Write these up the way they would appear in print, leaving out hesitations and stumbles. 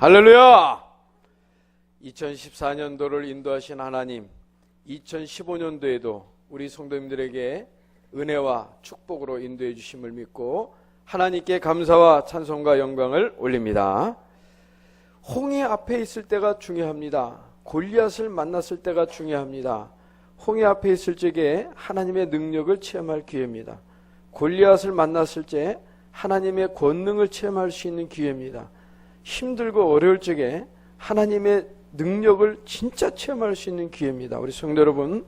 할렐루야! 2014년도를 인도하신 하나님, 2015년도에도 우리 성도님들에게 은혜와 축복으로 인도해 주심을 믿고 하나님께 감사와 찬송과 영광을 올립니다. 홍해 앞에 있을 때가 중요합니다. 골리앗을 만났을 때가 중요합니다. 홍해 앞에 있을 적에 하나님의 능력을 체험할 기회입니다. 골리앗을 만났을 때 하나님의 권능을 체험할 수 있는 기회입니다. 힘들고 어려울 적에 하나님의 능력을 진짜 체험할 수 있는 기회입니다. 우리 성도 여러분,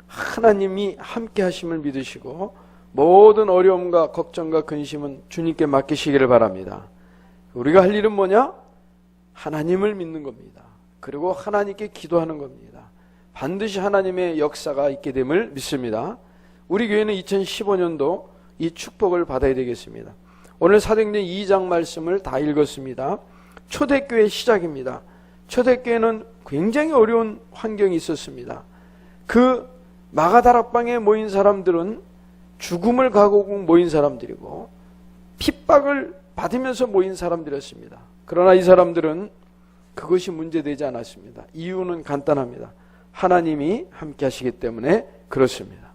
하나님이 함께 하심을 믿으시고 모든 어려움과 걱정과 근심은 주님께 맡기시기를 바랍니다. 우리가 할 일은 뭐냐? 하나님을 믿는 겁니다. 그리고 하나님께 기도하는 겁니다. 반드시 하나님의 역사가 있게 됨을 믿습니다. 우리 교회는 2015년도 이 축복을 받아야 되겠습니다. 오늘 사도행전 2장 말씀을 다 읽었습니다. 초대교회 시작입니다. 초대교회는 굉장히 어려운 환경이 있었습니다. 그 마가다락방에 모인 사람들은 죽음을 각오하고 모인 사람들이고 핍박을 받으면서 모인 사람들이었습니다. 그러나 이 사람들은 그것이 문제되지 않았습니다. 이유는 간단합니다. 하나님이 함께 하시기 때문에 그렇습니다.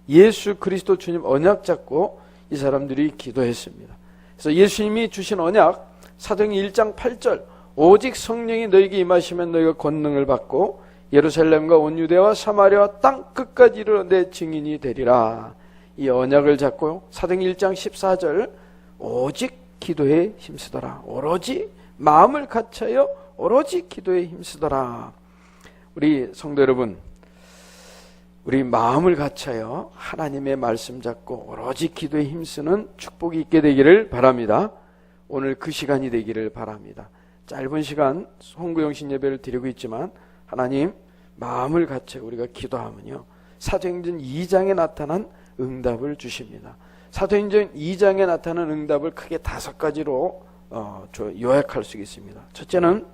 예수 그리스도 주님 언약 잡고 이 사람들이 기도했습니다. 그래서 예수님이 주신 언약, 사도행전 1장 8절, 오직 성령이 너에게 임하시면 너희가 권능을 받고 예루살렘과 온 유대와 사마리아 땅 끝까지 이르러 내 증인이 되리라. 이 언약을 잡고 사도행전 1장 14절, 오직 기도에 힘쓰더라. 오로지 마음을 같이하여 오로지 기도에 힘쓰더라. 우리 성도 여러분, 우리 마음을 같이하여 하나님의 말씀 잡고 오로지 기도에 힘쓰는 축복이 있게 되기를 바랍니다. 오늘 그 시간이 되기를 바랍니다. 짧은 시간 홍구영신 예배를 드리고 있지만 하나님 마음을 같이 우리가 기도하면요, 사도행전 2장에 나타난 응답을 주십니다. 사도행전 2장에 나타난 응답을 크게 5가지로 요약할 수 있습니다. 첫째는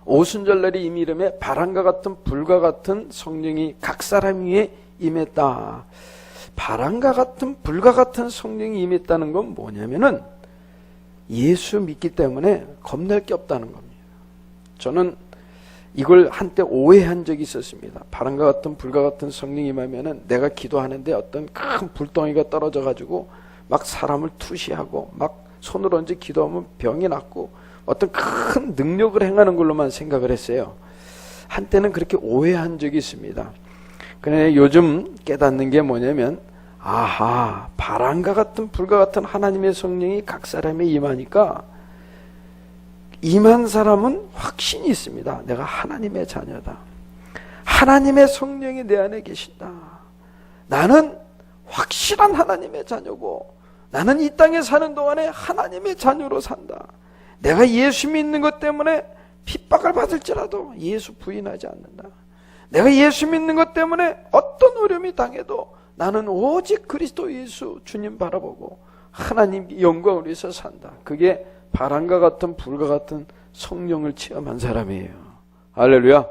오순절날이 이미 이름에 바람과 같은 불과 같은 성령이 각 사람 위에 임했다. 바람과 같은 불과 같은 성령이 임했다는 건 뭐냐면은 예수 믿기 때문에 겁낼 게 없다는 겁니다. 저는 이걸 한때 오해한 적이 있었습니다. 바람과 같은 불과 같은 성령이 임하면은 내가 기도하는데 어떤 큰 불덩이가 떨어져 가지고 막 사람을 투시하고 막 손을 얹어 기도하면 병이 낫고 어떤 큰 능력을 행하는 걸로만 생각을 했어요. 한때는 그렇게 오해한 적이 있습니다. 그런데 요즘 깨닫는 게 뭐냐면, 아하, 바람과 같은 불과 같은 하나님의 성령이 각 사람에 임하니까 임한 사람은 확신이 있습니다. 내가 하나님의 자녀다. 하나님의 성령이 내 안에 계신다. 나는 확실한 하나님의 자녀고 나는 이 땅에 사는 동안에 하나님의 자녀로 산다. 내가 예수 믿는 것 때문에 핍박을 받을지라도 예수 부인하지 않는다. 내가 예수 믿는 것 때문에 어떤 어려움이 당해도 나는 오직 그리스도 예수 주님 바라보고 하나님 영광을 위해서 산다. 그게 바람과 같은 불과 같은 성령을 체험한 사람이에요. 할렐루야.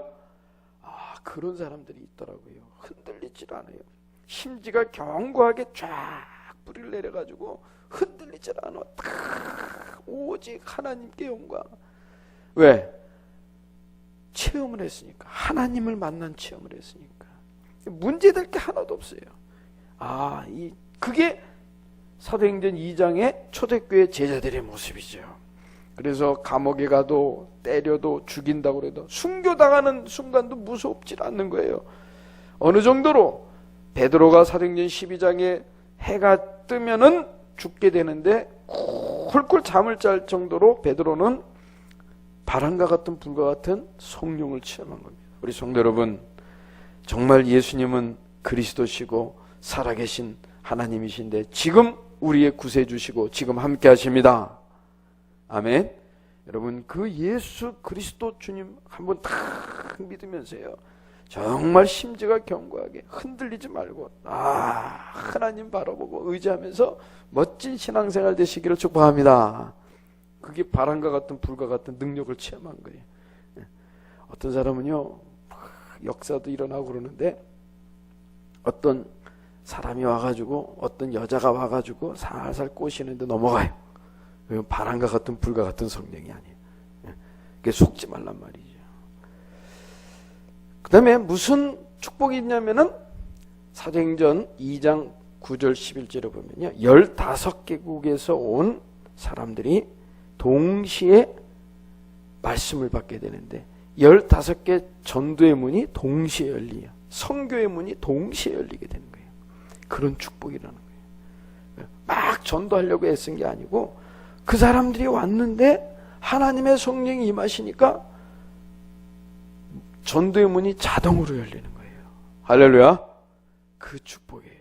그런 사람들이 있더라고요. 흔들리질 않아요. 심지가 견고하게 쫙 뿌리를 내려가지고 흔들리질 않아. 오직 하나님께 영광. 왜? 체험을 했으니까. 하나님을 만난 체험을 했으니까. 문제될 게 하나도 없어요. 그게 사도행전 2장의 초대교회 제자들의 모습이죠. 그래서 감옥에 가도 때려도 죽인다고 해도 순교당하는 순간도 무섭지 않는 거예요. 어느 정도로 베드로가 사도행전 12장에 해가 뜨면은 죽게 되는데 훌훌 잠을 잘 정도로 베드로는 바람과 같은 불과 같은 성령을 체험한 겁니다. 우리 성도 여러분, 정말 예수님은 그리스도시고 살아계신 하나님이신데 지금 우리의 구세주시고 지금 함께 하십니다. 아멘. 여러분, 그 예수 그리스도 주님 한번 딱 믿으면서요, 정말 심지가 견고하게 흔들리지 말고 하나님 바라보고 의지하면서 멋진 신앙생활 되시기를 축복합니다. 그게 바람과 같은 불과 같은 능력을 체험한 거예요. 어떤 사람은요, 역사도 일어나고 그러는데 어떤 사람이 와가지고 어떤 여자가 와가지고 살살 꼬시는데 넘어가요. 바람과 같은 불과 같은 성령이 아니에요. 그게 속지 말란 말이죠. 그 다음에 무슨 축복이 있냐면은 사도행전 2장 9절 11절에 보면요, 15개국에서 온 사람들이 동시에 말씀을 받게 되는데 15개 전도의 문이 동시에 열리요, 선교의 문이 동시에 열리게 되는 거예요. 그런 축복이라는 거예요. 막 전도하려고 애쓴 게 아니고 그 사람들이 왔는데 하나님의 성령이 임하시니까 전도의 문이 자동으로 열리는 거예요. 할렐루야. 그 축복이에요.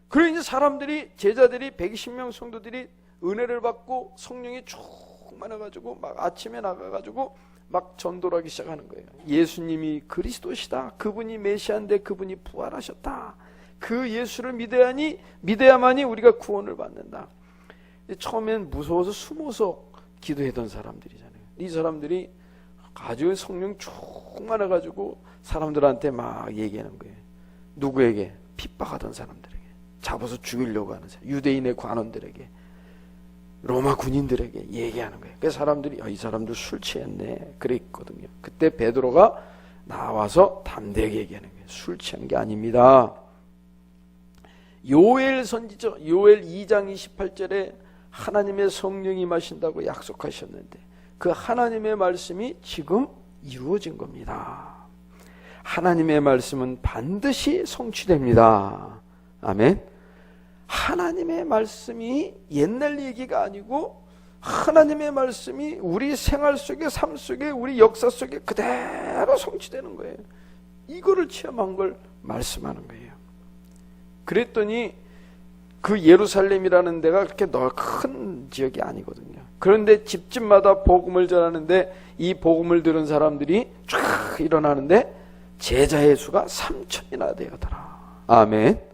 그리고 이제 사람들이, 제자들이 120명 성도들이 은혜를 받고 성령이 충만해가지고 막 아침에 나가가지고 막 전도를 하기 시작하는 거예요. 예수님이 그리스도시다, 그분이 메시아인데 그분이 부활하셨다, 그 예수를 믿어야만이 우리가 구원을 받는다. 처음엔 무서워서 숨어서 기도했던 사람들이잖아요. 이 사람들이 아주 성령 충만해가지고 사람들한테 막 얘기하는 거예요. 누구에게? 핍박하던 사람들에게, 잡아서 죽이려고 하는 사람, 유대인의 관원들에게, 로마 군인들에게 얘기하는 거예요. 그래서 사람들이 이 사람들 술 취했네 그랬거든요. 그때 베드로가 나와서 담대하게 얘기하는 거예요. 술 취한 게 아닙니다. 요엘 선지죠. 요엘 2장 28절에 하나님의 성령이 임하신다고 약속하셨는데 그 하나님의 말씀이 지금 이루어진 겁니다. 하나님의 말씀은 반드시 성취됩니다. 아멘. 하나님의 말씀이 옛날 얘기가 아니고 하나님의 말씀이 우리 생활 속에, 삶 속에, 우리 역사 속에 그대로 성취되는 거예요. 이거를 체험한 걸 말씀하는 거예요. 그랬더니 그 예루살렘이라는 데가 그렇게 큰 지역이 아니거든요. 그런데 집집마다 복음을 전하는데 이 복음을 들은 사람들이 쫙 일어나는데 제자의 수가 3,000이나 되었더라. 아멘.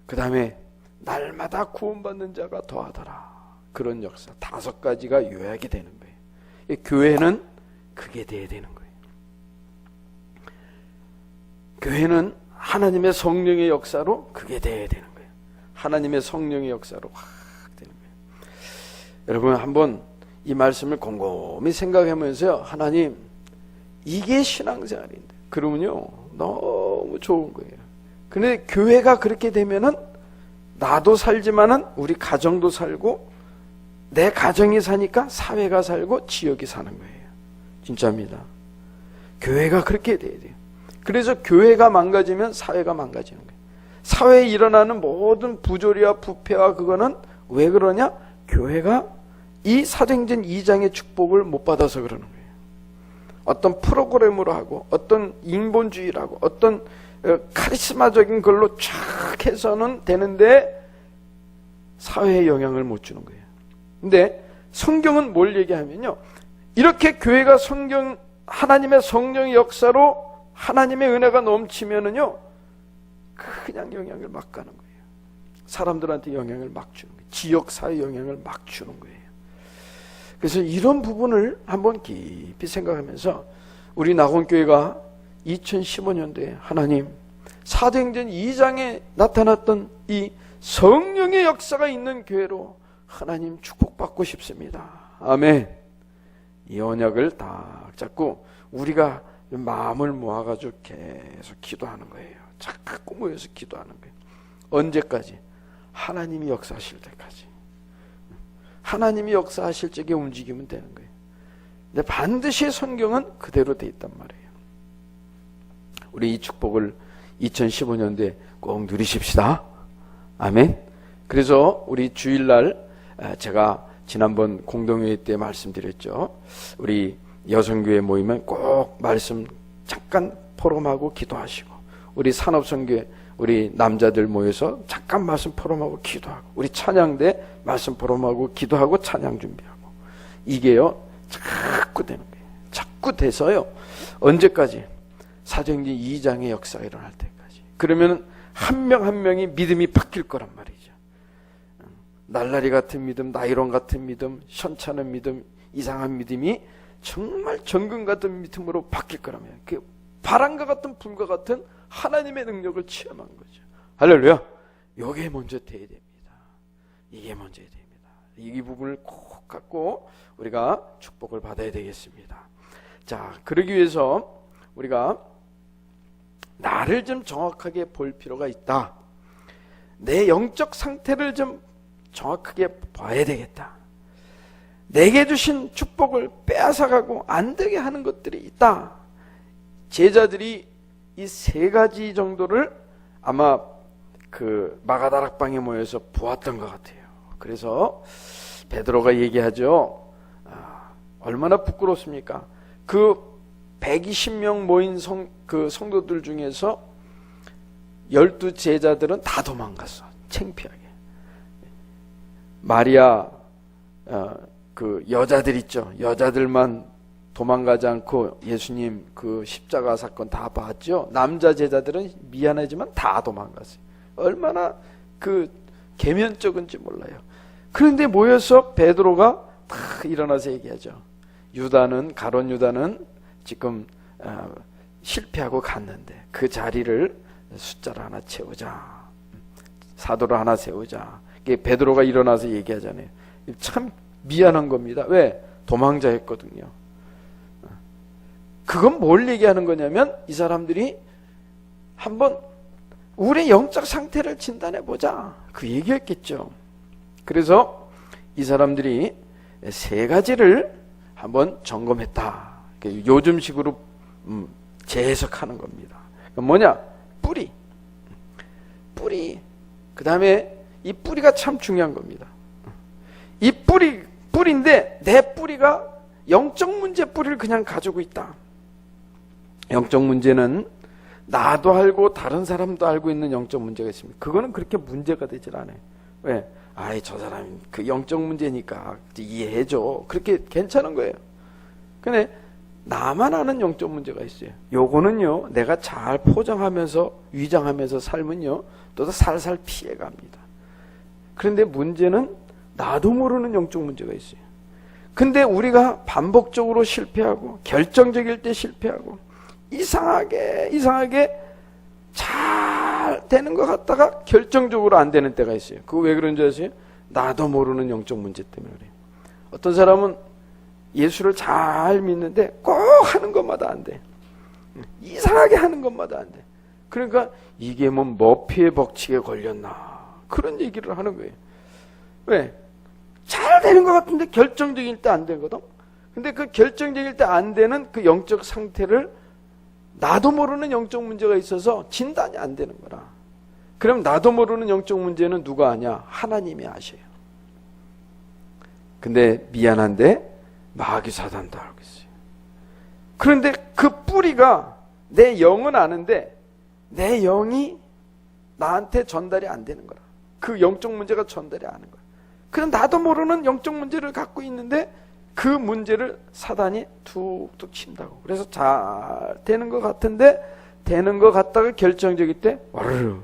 그 다음에 날마다 구원받는 자가 더하더라. 그런 역사 5가지가 요약이 되는 거예요. 교회는 그게 돼야 되는 거예요. 교회는 하나님의 성령의 역사로 그게 돼야 되는 거예요. 하나님의 성령의 역사로 확 되는 거예요. 여러분 한번 이 말씀을 곰곰이 생각하면서요, 하나님 이게 신앙생활인데, 그러면요 너무 좋은 거예요. 근데 교회가 그렇게 되면은 나도 살지만은 우리 가정도 살고, 내 가정이 사니까 사회가 살고 지역이 사는 거예요. 진짜입니다. 교회가 그렇게 돼야 돼요. 그래서 교회가 망가지면 사회가 망가지는 거예요. 사회에 일어나는 모든 부조리와 부패와 그거는 왜 그러냐? 교회가 이 사도행전 2장의 축복을 못 받아서 그러는 거예요. 어떤 프로그램으로 하고 어떤 인본주의라고 어떤 카리스마적인 걸로 쫙 해서는 되는데 사회에 영향을 못 주는 거예요. 근데 성경은 뭘 얘기하면요, 이렇게 교회가 하나님의 성령의 역사로 하나님의 은혜가 넘치면은요 그냥 영향을 막 가는 거예요. 사람들한테 영향을 막 주는 거예요. 지역사회 영향을 막 주는 거예요. 그래서 이런 부분을 한번 깊이 생각하면서 우리 낙원교회가 2015년도에 하나님 사도행전 2장에 나타났던 이 성령의 역사가 있는 교회로 하나님 축복받고 싶습니다. 아멘. 이 언약을 딱 잡고 우리가 마음을 모아가지고 계속 기도하는 거예요. 자꾸 모여서 기도하는 거예요. 언제까지? 하나님이 역사하실 때까지. 하나님이 역사하실 적에 움직이면 되는 거예요. 근데 반드시 성경은 그대로 돼 있단 말이에요. 우리 이 축복을 2015년도에 꼭 누리십시다. 아멘. 그래서 우리 주일날 제가 지난번 공동회의 때 말씀드렸죠. 우리 여성교회 모이면 꼭 말씀 잠깐 포럼하고 기도하시고, 우리 산업선교회 우리 남자들 모여서 잠깐 말씀 포럼하고 기도하고, 우리 찬양대 말씀 포럼하고 기도하고 찬양 준비하고, 이게요 자꾸 되는 거예요. 자꾸 돼서요 언제까지? 사도행전 2장의 역사가 일어날 때까지. 그러면 한 명 한 명이 믿음이 바뀔 거란 말이죠. 날라리 같은 믿음, 나이론 같은 믿음, 현찮은 믿음, 이상한 믿음이 정말 정금 같은 믿음으로 바뀔 거라면, 그 바람과 같은 불과 같은 하나님의 능력을 체험한 거죠. 할렐루야. 이게 먼저 돼야 됩니다. 이게 먼저 됩니다. 이 부분을 꼭 갖고 우리가 축복을 받아야 되겠습니다. 자, 그러기 위해서 우리가 나를 좀 정확하게 볼 필요가 있다. 내 영적 상태를 좀 정확하게 봐야 되겠다. 내게 주신 축복을 빼앗아가고 안 되게 하는 것들이 있다. 제자들이 이 세 가지 정도를 아마 그 마가다락방에 모여서 보았던 것 같아요. 그래서 베드로가 얘기하죠. 얼마나 부끄럽습니까? 그 120명 모인 성도들 중에서 12 제자들은 다 도망갔어. 창피하게. 마리아 그 여자들 있죠. 여자들만 도망가지 않고 예수님 그 십자가 사건 다 봤죠. 남자 제자들은 미안하지만 다 도망갔어요. 얼마나 그 계면적인지 몰라요. 그런데 모여서 베드로가 다 일어나서 얘기하죠. 가룟 유다는 지금 실패하고 갔는데 그 자리를 숫자를 하나 채우자. 사도를 하나 세우자. 베드로가 일어나서 얘기하잖아요. 참 미안한 겁니다. 왜? 도망자였거든요. 그건 뭘 얘기하는 거냐면 이 사람들이 한번 우리의 영적 상태를 진단해 보자. 그 얘기였겠죠. 그래서 이 사람들이 세 가지를 한번 점검했다. 요즘식으로 재해석하는 겁니다. 뭐냐? 뿌리. 그 다음에 이 뿌리가 참 중요한 겁니다. 이 뿌리인데 내 뿌리가 영적 문제 뿌리를 그냥 가지고 있다. 영적 문제는 나도 알고 다른 사람도 알고 있는 영적 문제가 있습니다. 그거는 그렇게 문제가 되질 않아요. 왜? 저 사람이 그 영적 문제니까 이해해줘. 그렇게 괜찮은 거예요. 근데 나만 아는 영적 문제가 있어요. 요거는요, 내가 잘 포장하면서 위장하면서 살면요, 또 살살 피해갑니다. 그런데 문제는 나도 모르는 영적 문제가 있어요. 근데 우리가 반복적으로 실패하고 결정적일 때 실패하고 이상하게 잘 되는 것 같다가 결정적으로 안 되는 때가 있어요. 그거 왜 그런지 아세요? 나도 모르는 영적 문제 때문에 그래요. 어떤 사람은 예수를 잘 믿는데 꼭 하는 것마다 안 돼. 이상하게 하는 것마다 안 돼. 그러니까 이게 뭐 머피의 법칙에 걸렸나 그런 얘기를 하는 거예요. 왜? 잘 되는 것 같은데 결정적일 때 안 되거든. 근데 그 결정적일 때 안 되는 그 영적 상태를 나도 모르는 영적 문제가 있어서 진단이 안 되는 거라. 그럼 나도 모르는 영적 문제는 누가 아냐? 하나님이 아셔요. 근데 미안한데 마귀 사단도 알고 있어요. 그런데 그 뿌리가 내 영은 아는데 내 영이 나한테 전달이 안 되는 거라. 그 영적 문제가 전달이 안 되는 거야. 그럼 나도 모르는 영적 문제를 갖고 있는데 그 문제를 사단이 툭툭 친다고. 그래서 잘 되는 것 같은데 되는 것 같다가 결정적일 때 와르르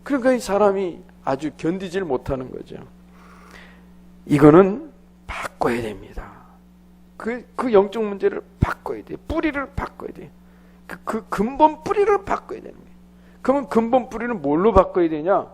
그러니까 이 사람이 아주 견디질 못하는 거죠. 이거는 바꿔야 됩니다. 그 영적 문제를 바꿔야 돼요. 뿌리를 바꿔야 돼요. 그 근본 뿌리를 바꿔야 되는 거예요. 그러면 근본 뿌리는 뭘로 바꿔야 되냐?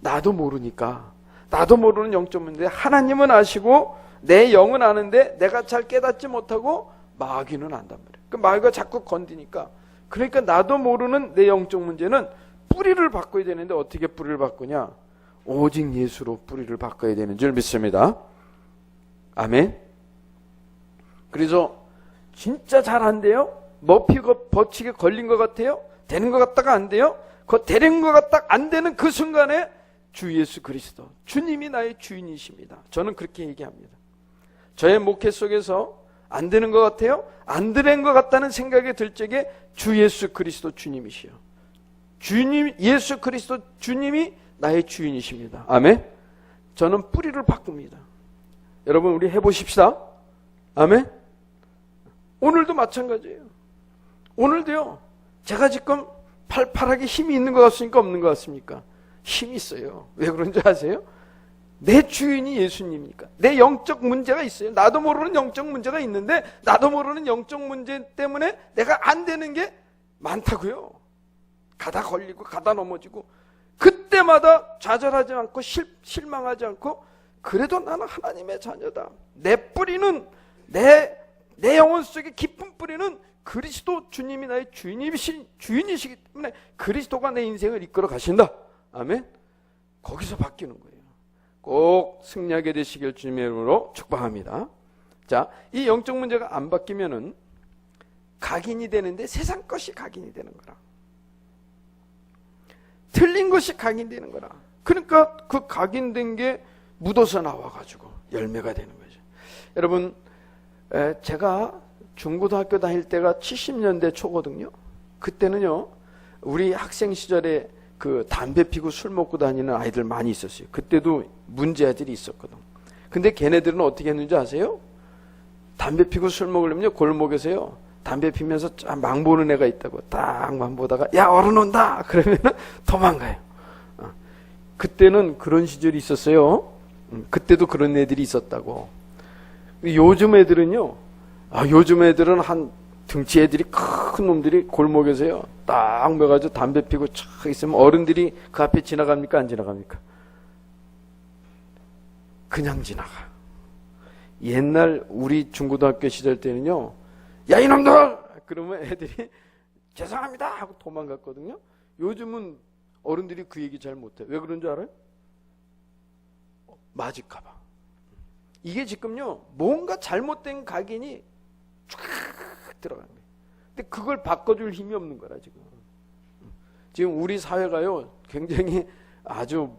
나도 모르니까. 나도 모르는 영적 문제. 하나님은 아시고 내 영은 아는데 내가 잘 깨닫지 못하고 마귀는 안단 말이에요. 그 마귀가 자꾸 건드니까. 그러니까 나도 모르는 내 영적 문제는 뿌리를 바꿔야 되는데 어떻게 뿌리를 바꾸냐? 오직 예수로 뿌리를 바꿔야 되는 줄 믿습니다. 아멘. 그래서 진짜 잘 안 돼요? 머피가 법칙에 걸린 것 같아요? 되는 것 같다가 안 돼요? 그 되는 것 같다 안 되는 그 순간에 주 예수 그리스도 주님이 나의 주인이십니다. 저는 그렇게 얘기합니다. 저의 목회 속에서 안 되는 것 같아요? 안 되는 것 같다는 생각이 들 적에 주 예수 그리스도 주님이시여. 주님 예수 그리스도 주님이 나의 주인이십니다. 아멘. 저는 뿌리를 바꿉니다. 여러분 우리 해보십시다. 아멘. 오늘도 마찬가지예요. 오늘도요. 제가 지금 팔팔하게 힘이 있는 것 같습니까? 없는 것 같습니까? 힘이 있어요. 왜 그런지 아세요? 내 주인이 예수님이니까. 내 영적 문제가 있어요. 나도 모르는 영적 문제가 있는데 나도 모르는 영적 문제 때문에 내가 안 되는 게 많다고요. 가다 걸리고 가다 넘어지고. 그때마다 좌절하지 않고 실망하지 않고 그래도 나는 하나님의 자녀다. 내 뿌리는 내 영혼 속의 깊은 뿌리는 그리스도 주님이 나의 주인이시기 때문에 그리스도가 내 인생을 이끌어 가신다. 아멘. 거기서 바뀌는 거예요. 꼭 승리하게 되시길 주님의 이름으로 축복합니다. 자, 이 영적 문제가 안 바뀌면은 각인이 되는데 세상 것이 각인이 되는 거라. 틀린 것이 각인되는 거라. 그러니까 그 각인된 게 묻어서 나와가지고 열매가 되는 거죠. 여러분, 제가 중고등학교 다닐 때가 70년대 초거든요. 그때는요, 우리 학생 시절에 그 담배 피고 술 먹고 다니는 아이들 많이 있었어요. 그때도 문제아들이 있었거든. 근데 걔네들은 어떻게 했는지 아세요? 담배 피고 술 먹으려면요, 골목에서요, 담배 피면서 망 보는 애가 있다고 딱 망 보다가 야, 어른 온다! 그러면은 도망가요. 그때는 그런 시절이 있었어요. 그때도 그런 애들이 있었다고. 요즘 애들은요, 요즘 애들은 한 등치 애들이 큰 놈들이 골목에서요, 딱 매가지고 담배 피고 촥 있으면 어른들이 그 앞에 지나갑니까? 안 지나갑니까? 그냥 지나가. 옛날 우리 중고등학교 시절 때는요, 야, 이놈들! 그러면 애들이 죄송합니다! 하고 도망갔거든요. 요즘은 어른들이 그 얘기 잘 못해. 왜 그런 줄 알아요? 맞을까봐. 이게 지금요, 뭔가 잘못된 각인이 쫙 들어가는 거예요. 근데 그걸 바꿔줄 힘이 없는 거라, 지금. 지금 우리 사회가요, 굉장히 아주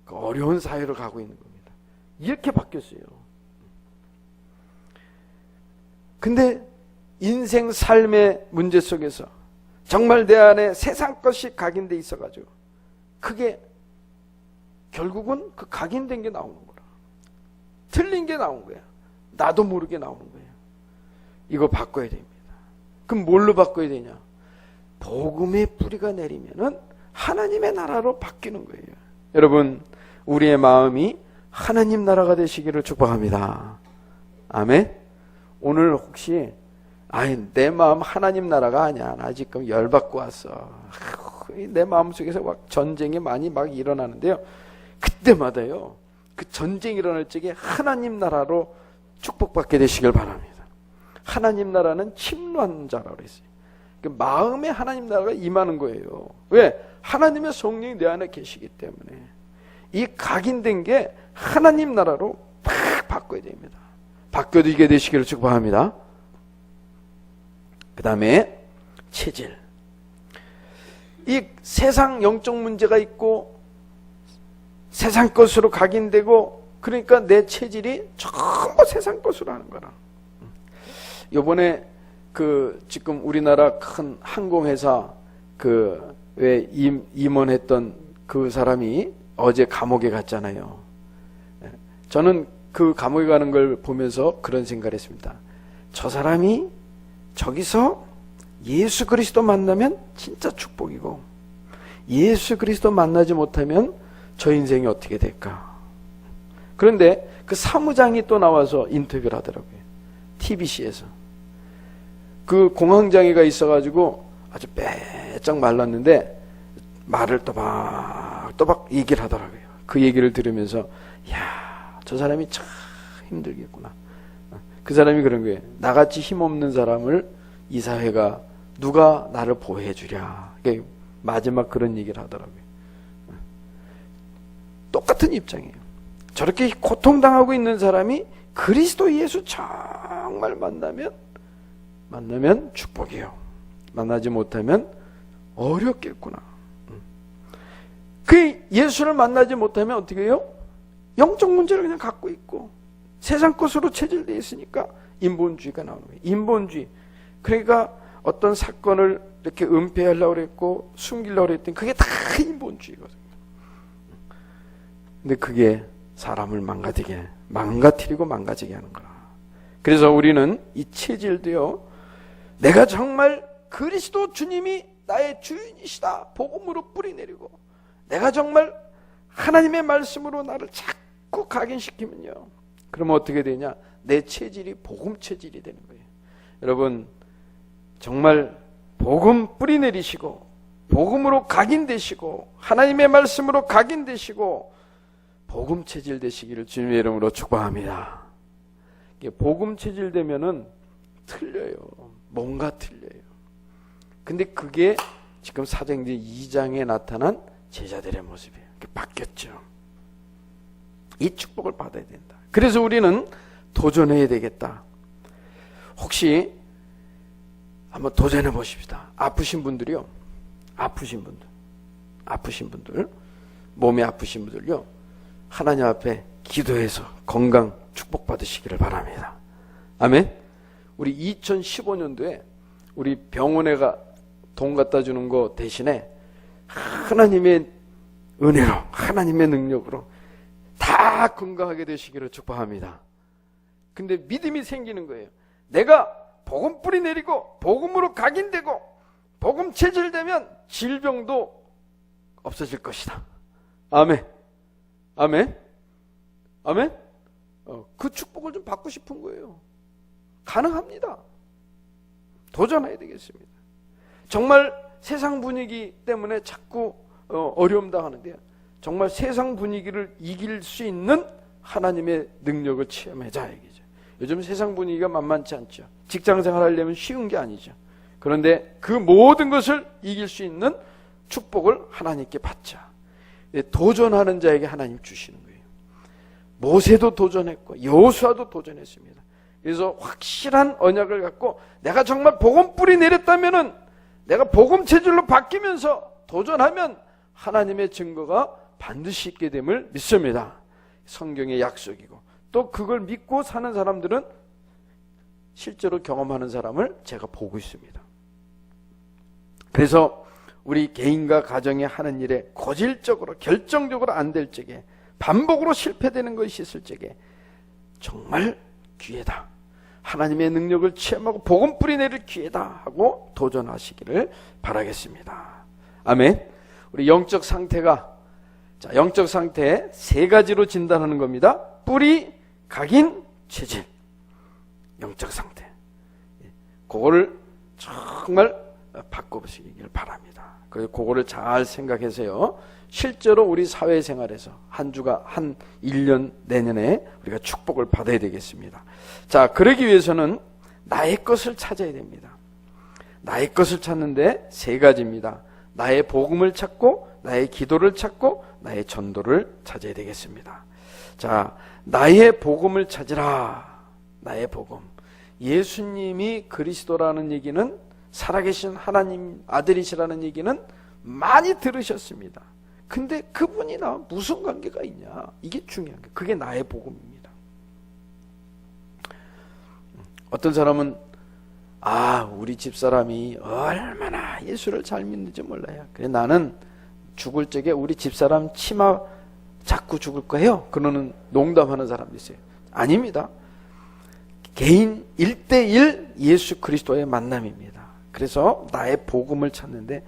어려운 사회로 가고 있는 겁니다. 이렇게 바뀌었어요. 근데 인생 삶의 문제 속에서 정말 내 안에 세상 것이 각인돼 있어가지고 그게 결국은 그 각인된 게 나오는 거라. 틀린 게 나온 거야. 나도 모르게 나오는 거예요. 이거 바꿔야 됩니다. 그럼 뭘로 바꿔야 되냐? 복음의 뿌리가 내리면은 하나님의 나라로 바뀌는 거예요. 여러분, 우리의 마음이 하나님 나라가 되시기를 축복합니다. 아멘. 오늘 혹시 내 마음 하나님 나라가 아니야. 나 지금 열받고 왔어. 내 마음속에서 막 전쟁이 많이 막 일어나는데요. 그때마다요, 그 전쟁이 일어날 적에 하나님 나라로 축복받게 되시길 바랍니다. 하나님 나라는 침노한 자라고 그랬어요. 그 마음에 하나님 나라가 임하는 거예요. 왜? 하나님의 성령이 내 안에 계시기 때문에. 이 각인된 게 하나님 나라로 팍 바꿔야 됩니다. 바뀌어지게 되시기를 축복합니다. 그 다음에 체질. 이 세상 영적 문제가 있고 세상 것으로 각인되고, 그러니까 내 체질이 전부 세상 것으로 하는 거라. 요번에 지금 우리나라 큰 항공회사 왜 임원했던 그 사람이 어제 감옥에 갔잖아요. 저는 그 감옥에 가는 걸 보면서 그런 생각을 했습니다. 저 사람이 저기서 예수 그리스도 만나면 진짜 축복이고, 예수 그리스도 만나지 못하면 저 인생이 어떻게 될까? 그런데 그 사무장이 또 나와서 인터뷰를 하더라고요. TBC에서. 그 공황장애가 있어가지고 아주 빼짝 말랐는데 말을 또박또박 얘기를 하더라고요. 그 얘기를 들으면서 야, 저 사람이 참 힘들겠구나. 그 사람이 그런 거예요. 나같이 힘없는 사람을 이 사회가 누가 나를 보호해 주랴. 마지막 그런 얘기를 하더라고요. 똑같은 입장이에요. 저렇게 고통당하고 있는 사람이 그리스도 예수 정말 만나면 축복이에요. 만나지 못하면 어렵겠구나. 그 예수를 만나지 못하면 어떻게 해요? 영적 문제를 그냥 갖고 있고 세상 것으로 체질되어 있으니까 인본주의가 나오는 거예요. 인본주의. 그러니까 어떤 사건을 이렇게 은폐하려고 그랬고 숨기려고 그랬더니 그게 다 인본주의거든요. 근데 그게 사람을 망가뜨리고 망가지게 하는 거라. 그래서 우리는 이 체질도요, 내가 정말 그리스도 주님이 나의 주인이시다 복음으로 뿌리내리고, 내가 정말 하나님의 말씀으로 나를 자꾸 각인시키면요, 그러면 어떻게 되냐? 내 체질이 복음 체질이 되는 거예요. 여러분, 정말 복음 뿌리내리시고 복음으로 각인되시고 하나님의 말씀으로 각인되시고 복음 체질 되시기를 주님의 이름으로 축복합니다. 복음 체질 되면은 틀려요. 뭔가 틀려요. 근데 그게 지금 사도행전 2장에 나타난 제자들의 모습이에요. 바뀌었죠. 이 축복을 받아야 된다. 그래서 우리는 도전해야 되겠다. 혹시 한번 도전해 보십시다. 아프신 분들이요. 아프신 분들, 몸이 아프신 분들요. 하나님 앞에 기도해서 건강 축복받으시기를 바랍니다. 아멘. 우리 2015년도에 우리 병원에 돈 갖다 주는 거 대신에 하나님의 은혜로, 하나님의 능력으로 다 건강하게 되시기를 축복합니다. 근데 믿음이 생기는 거예요. 내가 복음 뿌리 내리고 복음으로 각인되고 복음 체질되면 질병도 없어질 것이다. 아멘. 아멘. 아멘. 그 축복을 좀 받고 싶은 거예요. 가능합니다. 도전해야 되겠습니다. 정말 세상 분위기 때문에 자꾸 어려움 당하는데요. 정말 세상 분위기를 이길 수 있는 하나님의 능력을 체험하자 이거죠. 요즘 세상 분위기가 만만치 않죠. 직장생활 하려면 쉬운 게 아니죠. 그런데 그 모든 것을 이길 수 있는 축복을 하나님께 받자. 도전하는 자에게 하나님 주시는 거예요. 모세도 도전했고 여호수아도 도전했습니다. 그래서 확실한 언약을 갖고 내가 정말 복음 뿌리 내렸다면은 내가 복음 체질로 바뀌면서 도전하면 하나님의 증거가 반드시 있게 됨을 믿습니다. 성경의 약속이고 또 그걸 믿고 사는 사람들은 실제로 경험하는 사람을 제가 보고 있습니다. 그래서 우리 개인과 가정이 하는 일에 고질적으로 결정적으로 안 될 적에 반복으로 실패되는 것이 있을 적에 정말 기회다. 하나님의 능력을 체험하고 복음 뿌리 내릴 기회다 하고 도전하시기를 바라겠습니다. 아멘. 우리 영적 상태가 영적 상태 세 가지로 진단하는 겁니다. 뿌리, 각인, 체질. 영적 상태. 그거를 정말 바꿔보시길 바랍니다. 그래서 그거를 잘 생각해서요. 실제로 우리 사회생활에서 한 주가 한 1년 내년에 우리가 축복을 받아야 되겠습니다. 자, 그러기 위해서는 나의 것을 찾아야 됩니다. 나의 것을 찾는데 세 가지입니다. 나의 복음을 찾고 나의 기도를 찾고 나의 전도를 찾아야 되겠습니다. 자, 나의 복음을 찾으라. 나의 복음. 예수님이 그리스도라는 얘기는 살아계신 하나님 아들이시라는 얘기는 많이 들으셨습니다. 근데 그분이 나와 무슨 관계가 있냐? 이게 중요한 게 그게 나의 복음입니다. 어떤 사람은 우리 집사람이 얼마나 예수를 잘 믿는지 몰라요. 그래 나는 죽을 적에 우리 집사람 치마 잡고 죽을 거예요. 그러는 농담하는 사람도 있어요. 아닙니다. 개인 1대1 예수 그리스도의 만남입니다. 그래서 나의 복음을 찾는데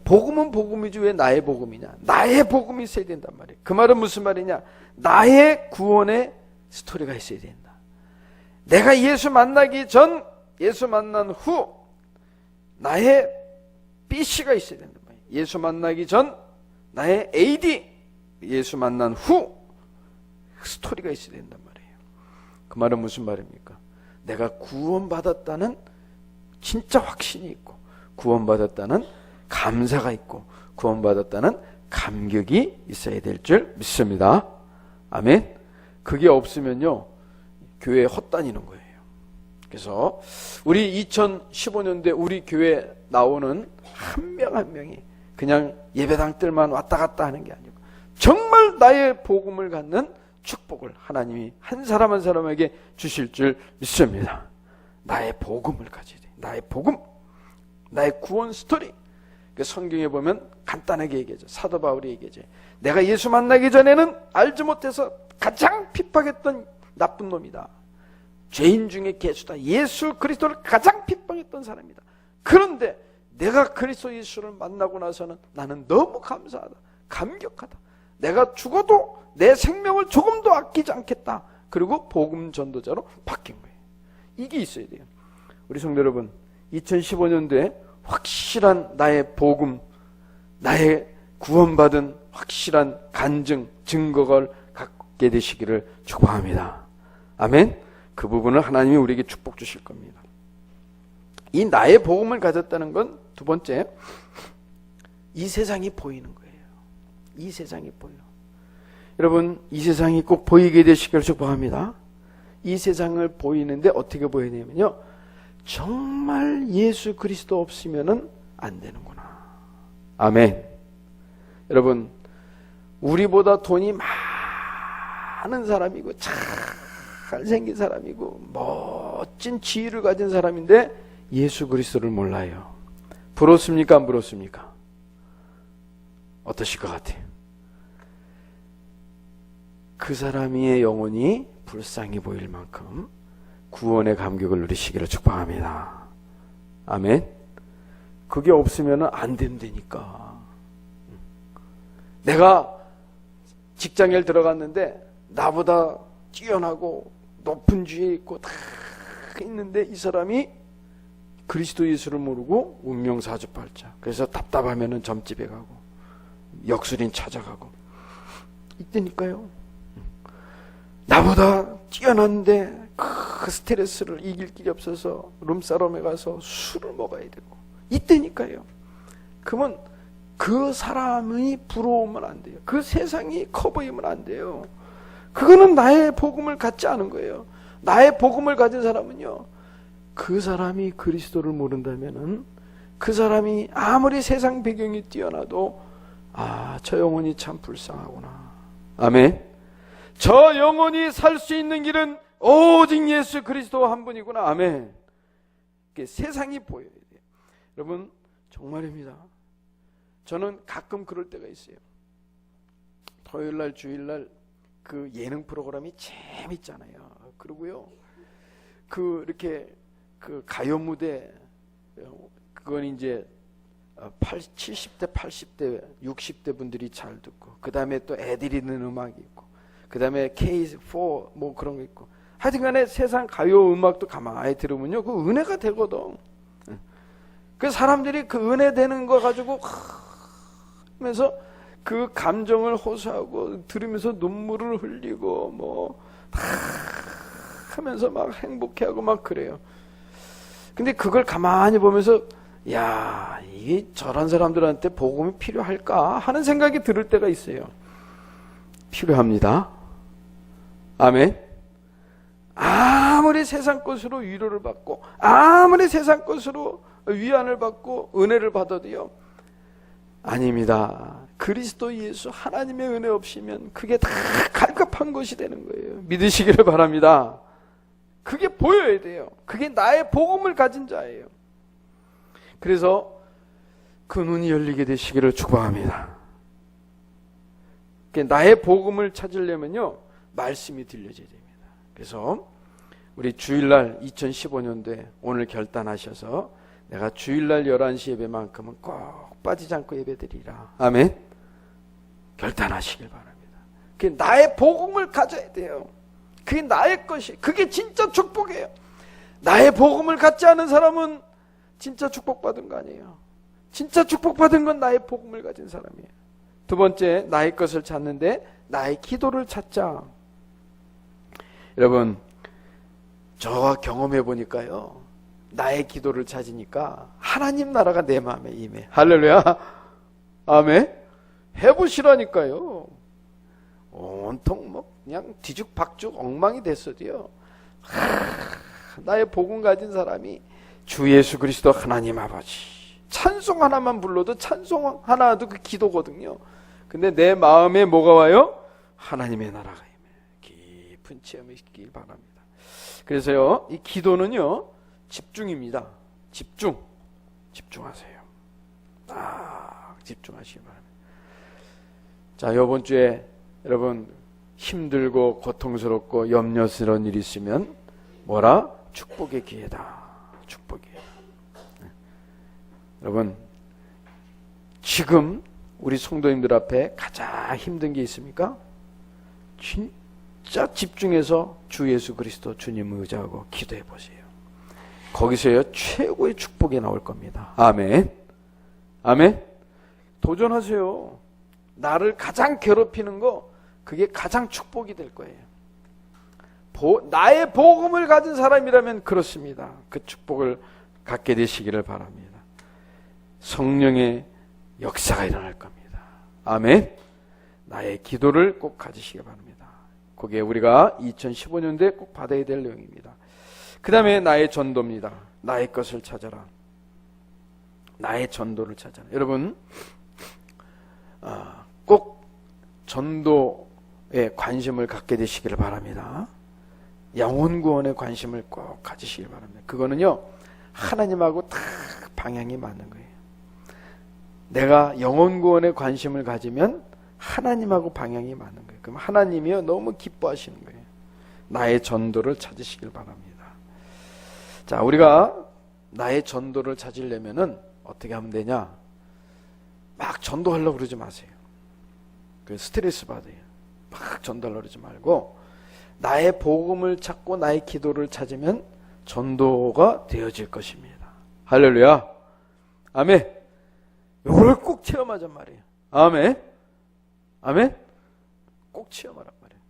복음은 복음이지 왜 나의 복음이냐? 나의 복음이 있어야 된단 말이에요. 그 말은 무슨 말이냐? 나의 구원의 스토리가 있어야 된다. 내가 예수 만나기 전, 예수 만난 후 나의 BC가 있어야 된단 말이에요. 예수 만나기 전 나의 AD, 예수 만난 후 스토리가 있어야 된단 말이에요. 그 말은 무슨 말입니까? 내가 구원받았다는 진짜 확신이 있고 구원받았다는 감사가 있고 구원받았다는 감격이 있어야 될 줄 믿습니다. 아멘. 그게 없으면요 교회에 헛다니는 거예요. 그래서 우리 2015년도에 우리 교회에 나오는 한 명 한 명이 그냥 예배당 뜰만 왔다 갔다 하는 게 아니고 정말 나의 복음을 갖는 축복을 하나님이 한 사람 한 사람에게 주실 줄 믿습니다. 나의 복음을 가져야 돼. 나의 복음, 나의 구원 스토리. 성경에 보면 간단하게 얘기하죠. 사도 바울이 얘기하죠. 내가 예수 만나기 전에는 알지 못해서 가장 핍박했던 나쁜 놈이다. 죄인 중에 개수다. 예수 그리스도를 가장 핍박했던 사람이다. 그런데 내가 그리스도 예수를 만나고 나서는 나는 너무 감사하다. 감격하다. 내가 죽어도 내 생명을 조금도 아끼지 않겠다. 그리고 복음 전도자로 바뀐 거예요. 이게 있어야 돼요. 우리 성도 여러분, 2015년도에 확실한 나의 복음 나의 구원받은 확실한 간증, 증거를 갖게 되시기를 축복합니다. 아멘. 그 부분을 하나님이 우리에게 축복 주실 겁니다. 이 나의 복음을 가졌다는 건 두 번째, 이 세상이 보이는 거예요. 이 세상이 보여. 여러분, 이 세상이 꼭 보이게 되시기를 축복합니다. 이 세상을 보이는데 어떻게 보이냐면요, 정말 예수 그리스도 없으면은 안 되는구나. 아멘. 여러분, 우리보다 돈이 많은 사람이고 잘생긴 사람이고 멋진 지위를 가진 사람인데 예수 그리스도를 몰라요. 부럽습니까? 안 부럽습니까? 어떠실 것 같아요? 그 사람의 영혼이 불쌍히 보일 만큼 구원의 감격을 누리시기를 축복합니다. 아멘. 그게 없으면 안 된다니까. 내가 직장에 들어갔는데 나보다 뛰어나고 높은 지위에 있고 다 있는데 이 사람이 그리스도 예수를 모르고 운명사주팔자. 그래서 답답하면은 점집에 가고 역술인 찾아가고 있다니까요. 나보다 뛰어난데 그 스트레스를 이길 길이 없어서 룸사롱에 가서 술을 먹어야 되고 있다니까요. 그러면 그 사람이 부러우면 안 돼요. 그 세상이 커 보이면 안 돼요. 그거는 나의 복음을 갖지 않은 거예요. 나의 복음을 가진 사람은요, 그 사람이 그리스도를 모른다면은 그 사람이 아무리 세상 배경이 뛰어나도 저 영혼이 참 불쌍하구나. 아멘. 저 영혼이 살 수 있는 길은 오직 예수 그리스도 한 분이구나. 아멘. 세상이 보여야 돼요. 여러분, 정말입니다. 저는 가끔 그럴 때가 있어요. 토요일날 주일날 그 예능 프로그램이 재밌잖아요. 그리고요, 이렇게 그 가요 무대, 그건 이제 70대, 80대, 60대 분들이 잘 듣고, 그 다음에 또 애들이 있는 음악이 있고, 그 다음에 K4 뭐 그런 거 있고, 하여튼간에 세상 가요 음악도 가만히 들으면요, 그 은혜가 되거든. 그 사람들이 그 은혜 되는 거 가지고 하면서 그 감정을 호소하고 들으면서 눈물을 흘리고 뭐 다 하면서 막 행복해하고 막 그래요. 근데 그걸 가만히 보면서 야, 이게 저런 사람들한테 복음이 필요할까 하는 생각이 들을 때가 있어요. 필요합니다. 아멘. 아무리 세상 것으로 위로를 받고 아무리 세상 것으로 위안을 받고 은혜를 받아도요, 아닙니다. 그리스도 예수 하나님의 은혜 없이면 그게 다 갈급한 것이 되는 거예요. 믿으시기를 바랍니다. 그게 보여야 돼요. 그게 나의 복음을 가진 자예요. 그래서 그 눈이 열리게 되시기를 축복합니다. 나의 복음을 찾으려면요, 말씀이 들려져야 됩니다. 그래서 우리 주일날 2015년도에 오늘 결단하셔서 내가 주일날 11시 예배만큼은 꼭 빠지지 않고 예배드리라. 아멘. 결단하시길 바랍니다. 그게 나의 복음을 가져야 돼요. 그게 나의 것이, 그게 진짜 축복이에요. 나의 복음을 갖지 않은 사람은 진짜 축복받은 거 아니에요. 진짜 축복받은 건 나의 복음을 가진 사람이에요. 두 번째, 나의 것을 찾는데 나의 기도를 찾자. 여러분, 저와 경험해 보니까요, 나의 기도를 찾으니까 하나님 나라가 내 마음에 임해. 할렐루야. 아멘. 해보시라니까요. 온통 뭐 그냥 뒤죽박죽 엉망이 됐어도요, 나의 복음 가진 사람이 주 예수 그리스도 하나님 아버지 찬송 하나만 불러도 찬송 하나도 그 기도거든요. 근데 내 마음에 뭐가 와요? 하나님의 나라가 임해. 깊은 체험이 있길 바랍니다. 그래서요, 이 기도는요, 집중입니다. 집중하세요. 집중하시기 바랍니다. 자, 이번 주에 여러분 힘들고 고통스럽고 염려스러운 일이 있으면 뭐라? 축복의 기회다. 축복이에요. 여러분, 지금 우리 성도님들 앞에 가장 힘든 게 있습니까? 진짜 집중해서 주 예수 그리스도 주님을 의지하고 기도해 보세요. 거기서요, 최고의 축복이 나올 겁니다. 아멘. 아멘. 도전하세요. 나를 가장 괴롭히는 거, 그게 가장 축복이 될 거예요. 나의 복음을 가진 사람이라면 그렇습니다. 그 축복을 갖게 되시기를 바랍니다. 성령의 역사가 일어날 겁니다. 아멘. 나의 기도를 꼭 가지시기 바랍니다. 그게 우리가 2015년도에 꼭 받아야 될 내용입니다. 그 다음에 나의 전도입니다. 나의 것을 찾아라. 나의 전도를 찾아라. 여러분, 꼭 전도에 관심을 갖게 되시기를 바랍니다. 영혼 구원에 관심을 꼭 가지시길 바랍니다. 그거는요, 하나님하고 다 방향이 맞는 거예요. 내가 영혼 구원에 관심을 가지면 하나님하고 방향이 맞는 거예요. 그럼 하나님이요, 너무 기뻐하시는 거예요. 나의 전도를 찾으시길 바랍니다. 자, 우리가 나의 전도를 찾으려면은 어떻게 하면 되냐? 막 전도하려고 그러지 마세요. 그 스트레스 받아요. 막 전도하려고 그러지 말고 나의 복음을 찾고 나의 기도를 찾으면 전도가 되어질 것입니다. 할렐루야. 아멘. 이걸 꼭 체험하잔 말이에요. 아멘. 아멘. 꼭 체험하란 말이에요.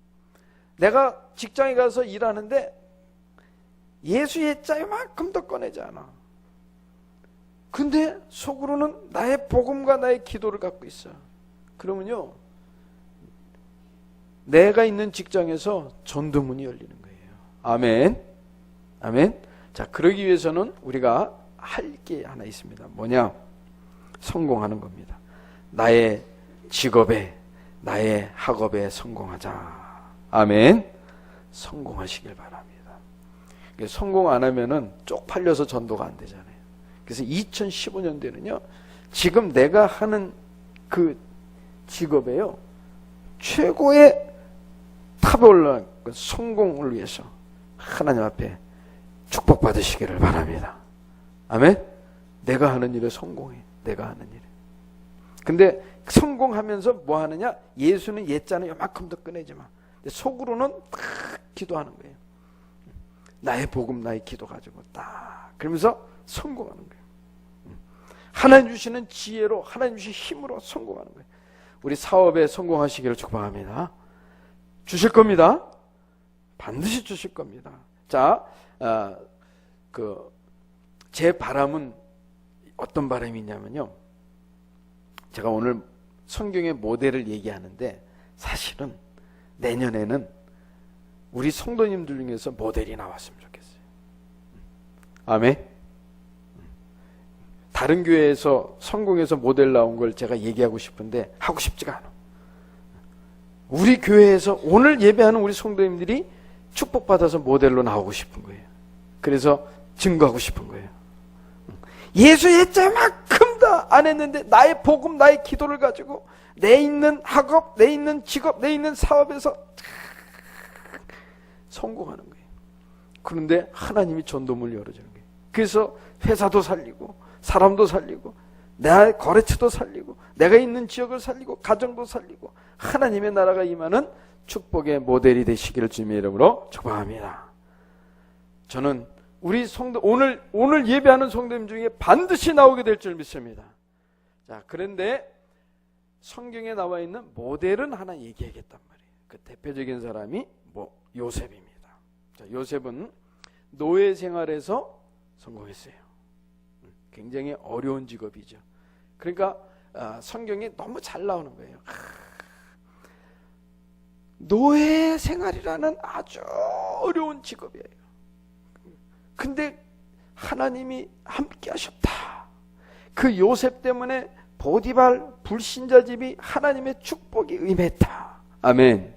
내가 직장에 가서 일하는데 예수의 자 요만큼 더 꺼내지 않아. 근데 속으로는 나의 복음과 나의 기도를 갖고 있어. 그러면요, 내가 있는 직장에서 전도문이 열리는 거예요. 아멘. 아멘. 자, 그러기 위해서는 우리가 할 게 하나 있습니다. 뭐냐? 성공하는 겁니다. 나의 직업에, 나의 학업에 성공하자. 아멘. 성공하시길 바랍니다. 성공 안 하면은 쪽팔려서 전도가 안 되잖아요. 그래서 2015년도에는요, 지금 내가 하는 그 직업에요, 최고의 탑에 올라간 성공을 위해서 하나님 앞에 축복받으시기를 바랍니다. 아멘? 내가 하는 일에 성공해. 내가 하는 일에. 근데 성공하면서 뭐 하느냐? 예수는 옛자는 요만큼 더 꺼내지 마. 근데 속으로는 딱 기도하는 거예요. 나의 복음, 나의 기도 가지고 딱. 그러면서 성공하는 거예요. 하나님 주시는 지혜로, 하나님 주시는 힘으로 성공하는 거예요. 우리 사업에 성공하시기를 축복합니다. 주실 겁니다. 반드시 주실 겁니다. 자, 제 바람은 어떤 바람이 있냐면요, 제가 오늘 성경의 모델을 얘기하는데 사실은 내년에는 우리 성도님들 중에서 모델이 나왔으면 좋겠어요. 아멘. 다른 교회에서 성공해서 모델 나온 걸 제가 얘기하고 싶은데 하고 싶지가 않아. 우리 교회에서 오늘 예배하는 우리 성도님들이 축복받아서 모델로 나오고 싶은 거예요. 그래서 증거하고 싶은 거예요. 예수의 자만큼 다 안 했는데 나의 복음, 나의 기도를 가지고 내 있는 학업, 내 있는 직업, 내 있는 사업에서 성공하는 거예요. 그런데 하나님이 전도문을 열어주는 거예요. 그래서 회사도 살리고 사람도 살리고 내 거래처도 살리고 내가 있는 지역을 살리고 가정도 살리고 하나님의 나라가 임하는 축복의 모델이 되시기를 주님의 이름으로 축복합니다. 저는 우리 성도 오늘 예배하는 성도님 중에 반드시 나오게 될 줄 믿습니다. 자, 그런데 성경에 나와 있는 모델은 하나 얘기하겠단 말이에요. 그 대표적인 사람이 요셉입니다. 자, 요셉은 노예 생활에서 성공했어요. 굉장히 어려운 직업이죠. 그러니까 성경이 너무 잘 나오는 거예요. 노예 생활이라는 아주 어려운 직업이에요. 근데 하나님이 함께 하셨다. 그 요셉 때문에 보디발 불신자 집이 하나님의 축복이 임했다. 아멘.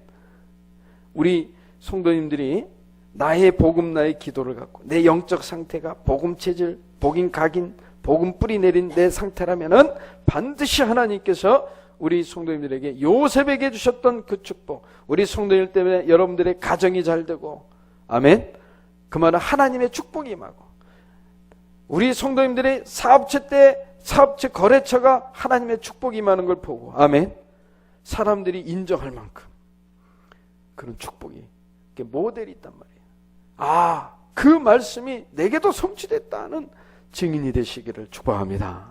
우리 성도님들이 나의 복음, 나의 기도를 갖고 내 영적 상태가 복음 체질, 복인 각인, 복음 뿌리 내린 내 상태라면은 반드시 하나님께서 우리 성도님들에게 요셉에게 주셨던 그 축복, 우리 성도님 때문에 여러분들의 가정이 잘 되고, 아멘. 그 말은 하나님의 축복이 임하고, 우리 성도님들의 사업체 때 사업체 거래처가 하나님의 축복이 임하는 걸 보고, 아멘. 사람들이 인정할 만큼 그런 축복이, 모델이 있단 말이에요. 아, 그 말씀이 내게도 성취됐다는 증인이 되시기를 축복합니다.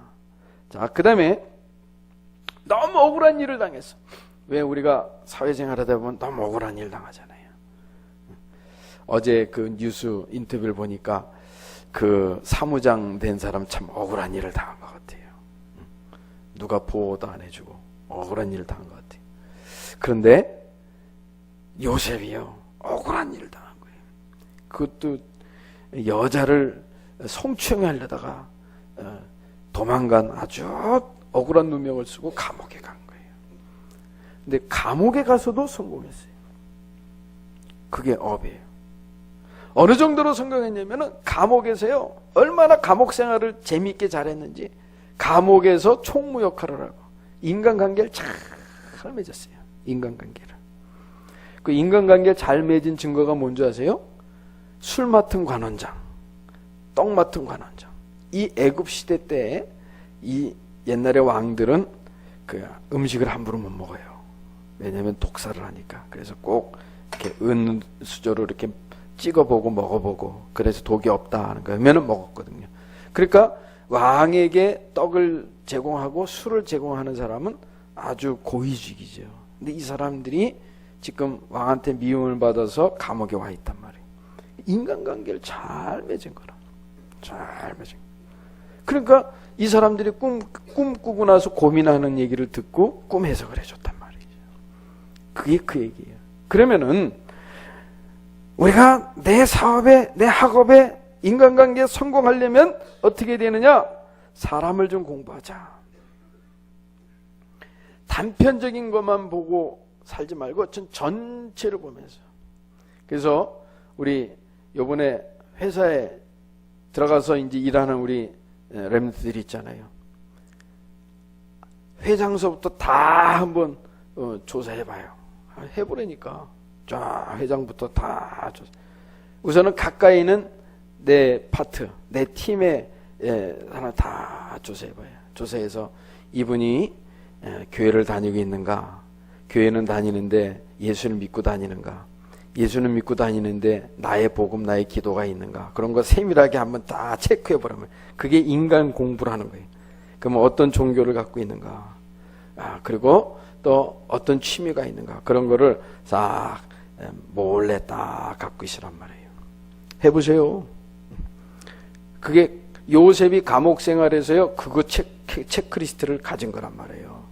자, 그 다음에 너무 억울한 일을 당했어. 왜 우리가 사회생활 하다 보면 너무 억울한 일 당하잖아요. 어제 그 뉴스 인터뷰를 보니까 그 사무장 된 사람 참 억울한 일을 당한 것 같아요. 누가 보호도 안 해주고 억울한 일을 당한 것 같아요. 그런데 요셉이요, 억울한 일을 당한 거예요. 그것도 여자를 성추행하려다가 도망간 아주 억울한 누명을 쓰고 감옥에 간 거예요. 근데 감옥에 가서도 성공했어요. 그게 업이에요. 어느 정도로 성공했냐면은 감옥에서요, 얼마나 감옥 생활을 재미있게 잘했는지 감옥에서 총무 역할을 하고 인간관계를 잘 맺었어요. 인간관계를. 그 인간관계를 잘 맺은 증거가 뭔지 아세요? 술 맡은 관원장, 떡 맡은 관원장. 이 애굽 시대 때 이 옛날의 왕들은 그 음식을 함부로 못 먹어요. 왜냐하면 독사를 하니까. 그래서 꼭 이렇게 은수저로 이렇게 찍어보고 먹어보고, 그래서 독이 없다 하는 거면은 먹었거든요. 그러니까 왕에게 떡을 제공하고 술을 제공하는 사람은 아주 고위직이죠. 근데 이 사람들이 지금 왕한테 미움을 받아서 감옥에 와 있단 말이에요. 인간관계를 잘 맺은 거라. 잘 맺은 거. 그러니까 이 사람들이 꿈 꾸고 나서 고민하는 얘기를 듣고 꿈 해석을 해줬단 말이죠. 그게 그 얘기예요. 그러면은 우리가 내 사업에, 내 학업에, 인간관계에 성공하려면 어떻게 되느냐? 사람을 좀 공부하자. 단편적인 것만 보고 살지 말고 전체를 보면서. 그래서 우리 요번에 회사에 들어가서 이제 일하는 우리 렘들이 있잖아요. 회장서부터 다 한번 조사해봐요. 해보라니까. 쫙 회장부터 다 조사. 우선은 가까이 있는 내 파트, 내 팀에 하나 다 조사해봐요. 조사해서 이분이 교회를 다니고 있는가, 교회는 다니는데 예수를 믿고 다니는가, 예수는 믿고 다니는데 나의 복음, 나의 기도가 있는가, 그런 거 세밀하게 한번 다 체크해보라면, 그게 인간 공부를 하는 거예요. 그러면 어떤 종교를 갖고 있는가, 그리고 또 어떤 취미가 있는가, 그런 거를 싹 몰래 딱 갖고 있으란 말이에요. 해보세요. 그게 요셉이 감옥 생활에서요, 그거 체크리스트를 가진 거란 말이에요.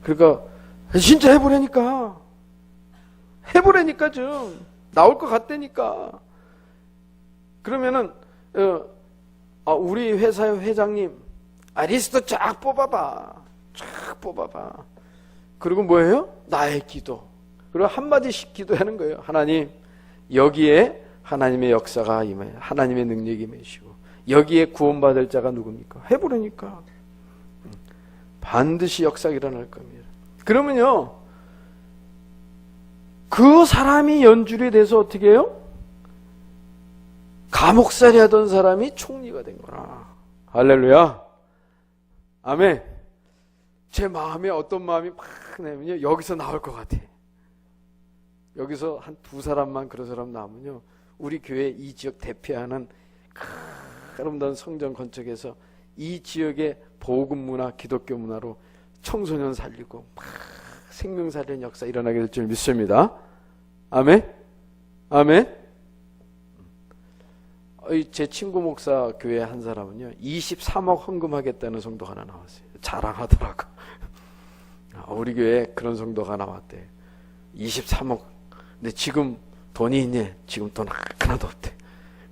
그러니까 진짜 해보라니까 좀 나올 것 같다니까. 그러면은 우리 회사의 회장님 리스트 쫙 뽑아봐. 그리고 뭐예요? 나의 기도. 그리고 한마디씩 기도하는 거예요. 하나님, 여기에 하나님의 역사가 임해, 하나님의 능력이 임하시고, 여기에 구원받을 자가 누굽니까? 해보라니까. 반드시 역사가 일어날 겁니다. 그러면요, 그 사람이 연줄이 돼서 어떻게 해요? 감옥살이 하던 사람이 총리가 된 거라. 할렐루야. 아멘. 제 마음에 어떤 마음이 막 나면요, 여기서 나올 것 같아. 여기서 한 두 사람만 그런 사람 나오면요, 우리 교회 이 지역 대표하는 아름다운 성전 건축에서 이 지역의 복음 문화, 기독교 문화로 청소년 살리고 막 생명 살리는 역사 일어나게 될 줄 믿습니다. 아멘. 아멘. 제 친구 목사 교회 한 사람은요, 23억 헌금하겠다는 성도가 하나 나왔어요. 자랑하더라고. 우리 교회에 그런 성도가 나왔대. 23억. 근데 지금 돈이 있니? 지금 돈 하나도 없대.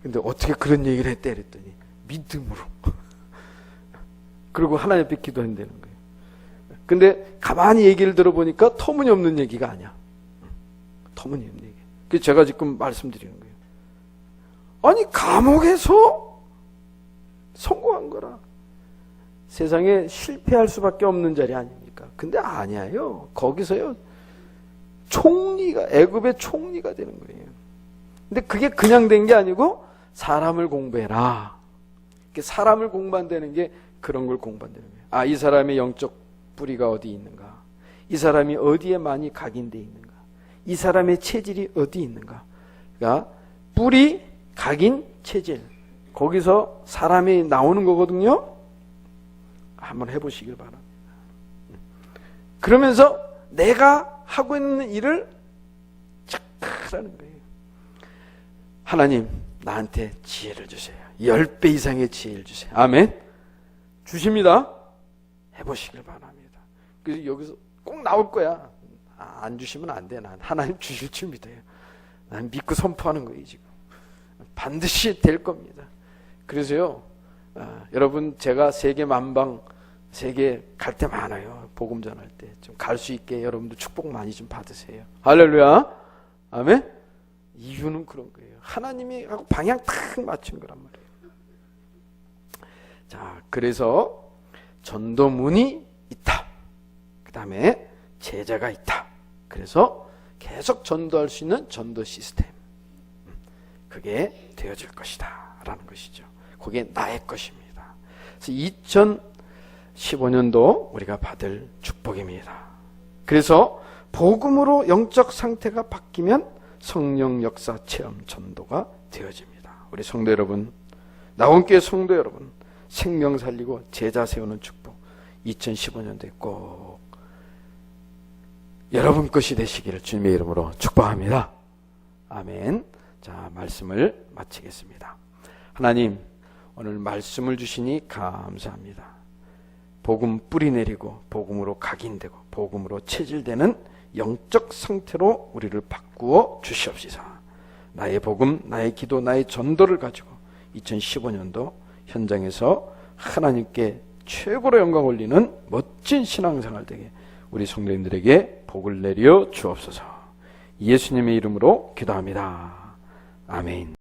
근데 어떻게 그런 얘기를 했대? 그랬더니 믿음으로. 그리고 하나님 앞에 기도한다는 거예요. 근데 가만히 얘기를 들어보니까 터무니없는 얘기가 아니야. 터무니없는 얘기. 그래서 제가 지금 말씀드리는 거예요. 아니, 감옥에서 성공한 거라. 세상에 실패할 수밖에 없는 자리 아닙니까? 근데 아니에요. 거기서요, 총리가, 애굽의 총리가 되는 거예요. 근데 그게 그냥 된 게 아니고 사람을 공부해라. 사람을 공부한다는 게 그런 걸 공부한다는 거예요. 이 사람의 영적 뿌리가 어디 있는가? 이 사람이 어디에 많이 각인되어 있는가? 이 사람의 체질이 어디 있는가? 그러니까 뿌리, 각인, 체질. 거기서 사람이 나오는 거거든요. 한번 해보시길 바랍니다. 그러면서 내가 하고 있는 일을 착 하라는 거예요. 하나님, 나한테 지혜를 주세요. 10배 이상의 지혜를 주세요. 아멘. 주십니다. 해보시길 바랍니다. 그래서 여기서 꼭 나올 거야. 안 주시면 안 돼. 난 하나님 주실 줄 믿어요. 난 믿고 선포하는 거예요, 지금. 반드시 될 겁니다. 그래서요, 여러분, 제가 세계 만방, 세계 갈 때 많아요. 복음 전할 때. 좀 갈 수 있게 여러분들 축복 많이 좀 받으세요. 할렐루야. 아멘. 이유는 그런 거예요. 하나님이 하고 방향 탁 맞춘 거란 말이에요. 자, 그래서 전도문이 있다. 그 다음에 제자가 있다. 그래서 계속 전도할 수 있는 전도 시스템. 그게 되어질 것이다. 라는 것이죠. 그게 나의 것입니다. 그래서 2015년도 우리가 받을 축복입니다. 그래서 복음으로 영적 상태가 바뀌면 성령 역사 체험 전도가 되어집니다. 우리 성도 여러분, 나온교회 성도 여러분, 생명 살리고 제자 세우는 축복 2015년도에 꼭 여러분 것이 되시기를 주님의 이름으로 축복합니다. 아멘. 자, 말씀을 마치겠습니다. 하나님, 오늘 말씀을 주시니 감사합니다. 복음 뿌리 내리고 복음으로 각인되고 복음으로 체질되는 영적 상태로 우리를 바꾸어 주시옵소서. 나의 복음, 나의 기도, 나의 전도를 가지고 2015년도 현장에서 하나님께 최고로 영광 올리는 멋진 신앙생활 되게 우리 성도님들에게 복을 내려 주옵소서. 예수님의 이름으로 기도합니다. 아멘.